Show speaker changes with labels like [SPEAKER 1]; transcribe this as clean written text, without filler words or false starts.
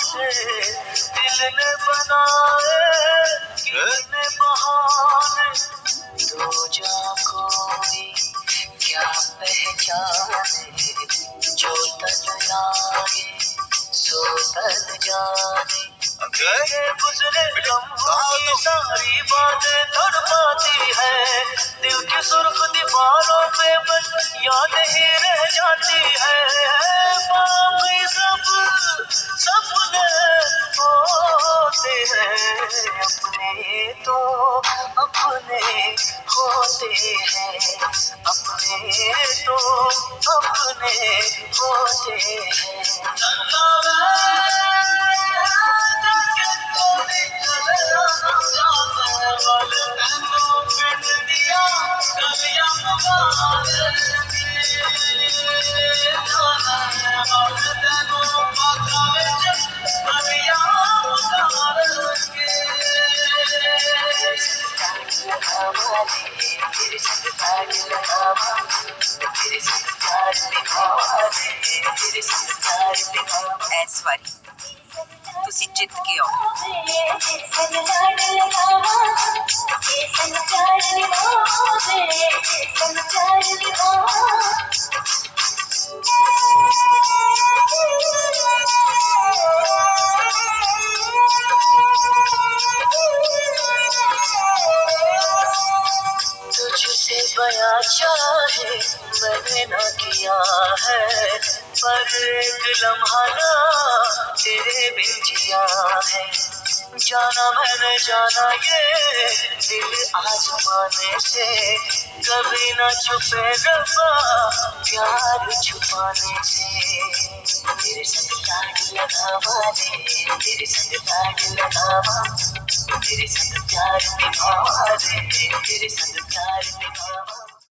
[SPEAKER 1] से दिल ने बनाए कितने बहाने, तो जा कोई क्या पहचाने, जो तन लागे सो तन जाने। तेरे गुजरे लम्हों की सारी बातें तड़पाती है, दिल की सुर्ख दीवारों पे बस याद ही रह जाती है। बाकी सब सपने होते हैं, अपने तो अपने होते हैं, अपने तो अपने होते हैं।
[SPEAKER 2] ऐश्वर्या, तुसी जित के आओ।
[SPEAKER 1] तुझसे बयां चाहे मैंने ना किया है, पर एक लम्हा ना तेरे बिन जिया है। जाना मैंने जाना ये दिल आजमाने से, कभी ना छुपे रब्बा प्यार छुपाने से। तेरे संग लाड लगावा रे, तेरे संग लाड लगावा, तेरे संग प्यार निभावा रे, तेरे संग प्यार निभावा।